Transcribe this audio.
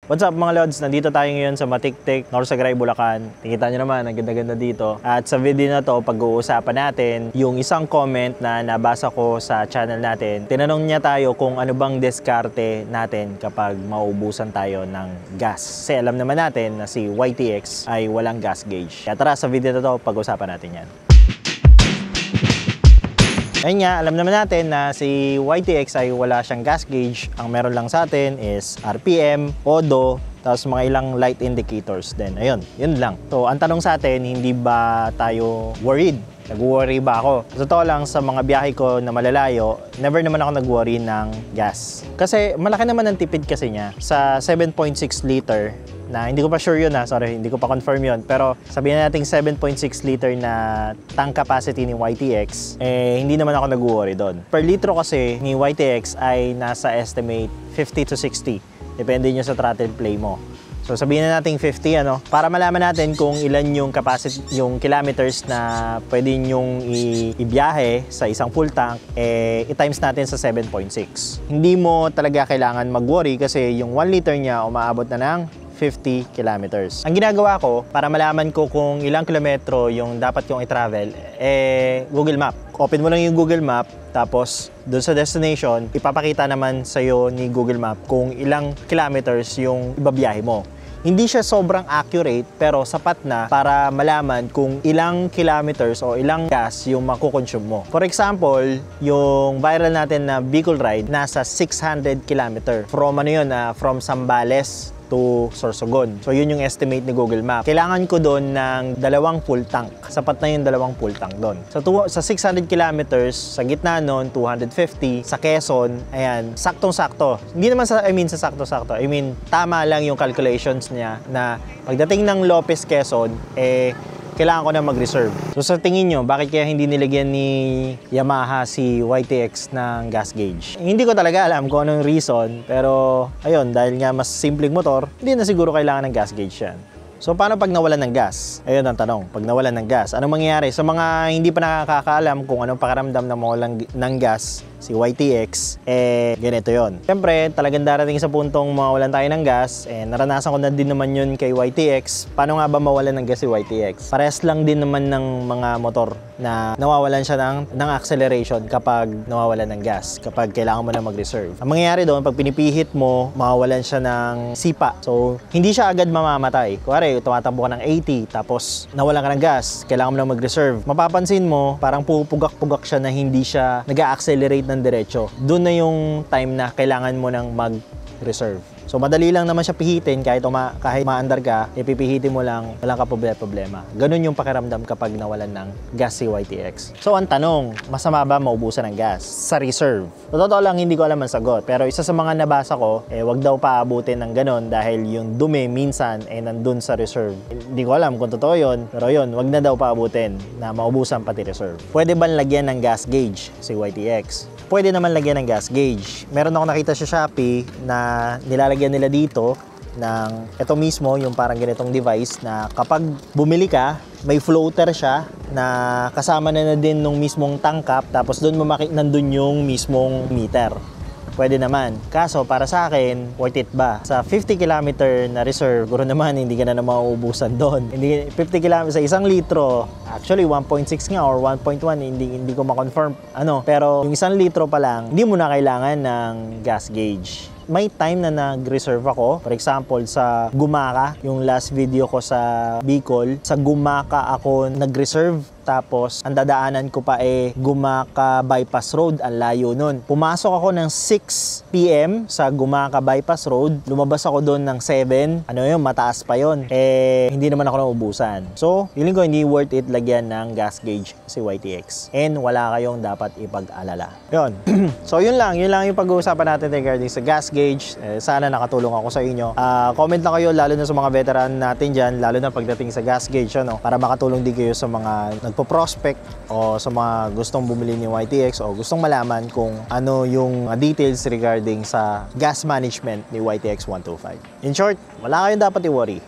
What's up mga Lods? Nandito tayo ngayon sa Matiktik, Norsagaray, Bulacan. Nakita nyo naman, ang ganda-ganda dito. At sa video na to, pag-uusapan natin yung isang comment na nabasa ko sa channel natin. Tinanong niya tayo kung ano bang diskarte natin kapag maubusan tayo ng gas. Kasi alam naman natin na si YTX ay walang gas gauge. Kaya tara, sa video na to, pag-uusapan natin yan. Ayun nga, alam naman natin na si YTX ay wala siyang gas gauge. Ang meron lang sa atin is RPM, odo, tapos mga ilang light indicators din. Ayun, yun lang. So, ang tanong sa atin, hindi ba tayo worried? Nag-worry ba ako? Totoo lang, sa mga biyahe ko na malalayo, never naman ako nag-worry ng gas. Kasi malaki naman ang tipid kasi niya. Sa 7.6 liter, na hindi ko pa sure yun sorry, hindi ko pa confirm yun. Pero sabihin natin 7.6 liter na tank capacity ni YTX, hindi naman ako nag-worry doon. Per litro kasi ni YTX ay nasa estimate 50 to 60. Depende nyo sa throttle play mo. So sabihin na natin 50 para malaman natin kung ilan yung capacity, yung kilometers na pwede nyong ibiyahe sa isang full tank, i-times natin sa 7.6. Hindi mo talaga kailangan mag-worry kasi yung 1 liter niya umaabot na ng 50 kilometers. Ang ginagawa ko para malaman ko kung ilang kilometro yung dapat kong i-travel, Google Map. Open mo lang yung Google Map, tapos doon sa destination, ipapakita naman sa'yo ni Google Map kung ilang kilometers yung ibabiyahe mo. Hindi siya sobrang accurate pero sapat na para malaman kung ilang kilometers o ilang gas yung makukonsume mo. For example, yung viral natin na Bicol ride, nasa 600 km. From from Zambales to Sorsogon. So yun yung estimate ni Google Map. Kailangan ko doon ng 2 full tank. Sapat na yung 2 full tank doon. Sa 600 kilometers, sa gitna noon, 250. Sa Quezon, ayan, saktong-sakto. Hindi naman sa sakto-sakto. I mean, tama lang yung calculations niya na pagdating ng Lopez, Quezon, kailangan ko na mag-reserve. So sa tingin nyo, bakit kaya hindi nilagyan ni Yamaha si YTX ng gas gauge? Hindi ko talaga alam kung anong reason, pero ayun, dahil nga mas simpleng motor, hindi na siguro kailangan ng gas gauge yan. So paano pag nawalan ng gas? Ayun ang tanong, pag nawalan ng gas, anong mangyayari? Sa mga hindi pa nakakaalam kung anong pakiramdam na mawalan ng gas si YTX, ganito yon. Siyempre, talagang darating sa puntong mawalan tayo ng gas, naranasan ko na din naman yun kay YTX. Paano nga ba mawalan ng gas si YTX? Parehas lang din naman ng mga motor na nawawalan siya ng acceleration kapag nawawalan ng gas, kapag kailangan mo na mag-reserve. Ang mangyayari doon, pag pinipihit mo, mawawalan siya ng sipa. So, hindi siya agad mamamatay. Kuwari, tumatakbo ka ng 80, tapos nawalan ka ng gas, kailangan mo na mag-reserve. Mapapansin mo, parang pupugak-pugak siya na hindi siya nag-accelerate ng diretso. Doon na yung time na kailangan mo nang mag-reserve. So madali lang naman siya pihitin kahit maandar ka, ipipihitin mo lang, walang problema. Ganun yung pakiramdam kapag nawalan ng gas si YTX. So ang tanong, masama ba maubusan ng gas sa reserve? Totoo lang, hindi ko alam ang sagot. Pero isa sa mga nabasa ko, wag daw paabutin ng ganun dahil yung dumi minsan nandun sa reserve. Hindi ko alam kung totoo yun, pero yun, wag na daw paabutin na maubusan pati reserve. Pwede ba lagyan ng gas gauge si YTX? Pwede naman lagyan ng gas gauge. Meron ako nakita sa Shopee na nilalagyan nila dito ng ito mismo, yung parang ganitong device na kapag bumili ka, may floater siya na kasama na din nung mismong tank cap, tapos doon nandun yung mismong meter. Pwede naman. Kaso para sa akin, worth it ba? Sa 50 km na reserve, guro naman hindi ka na mauubusan doon. 50 km sa 1 litro, actually 1.6 nga or 1.1, hindi ko ma-confirm pero yung 1 litro pa lang, hindi mo na kailangan ng gas gauge. May time na nag-reserve ako. For example, sa Gumaca, yung last video ko sa Bicol, sa Gumaca ako nag-reserve. Tapos, ang dadaanan ko pa Gumaca Bypass Road. Ang layo nun. Pumasok ako ng 6 PM sa Gumaca Bypass Road. Lumabas ako doon ng 7. Mataas pa yun. Hindi naman ako naubusan. So, feeling ko hindi worth it lagyan ng gas gauge si YTX. And wala kayong dapat ipag-alala. Yun. So, yun lang yung pag-uusapan natin regarding sa gas gauge. Sana nakatulong ako sa inyo. Comment na kayo, lalo na sa mga veteran natin dyan, lalo na pagdating sa gas gauge, para makatulong din kayo sa mga nagpo-prospect o sa mga gustong bumili ni YTX o gustong malaman kung ano yung details regarding sa gas management ni YTX 125. In short, wala kayong dapat i-worry.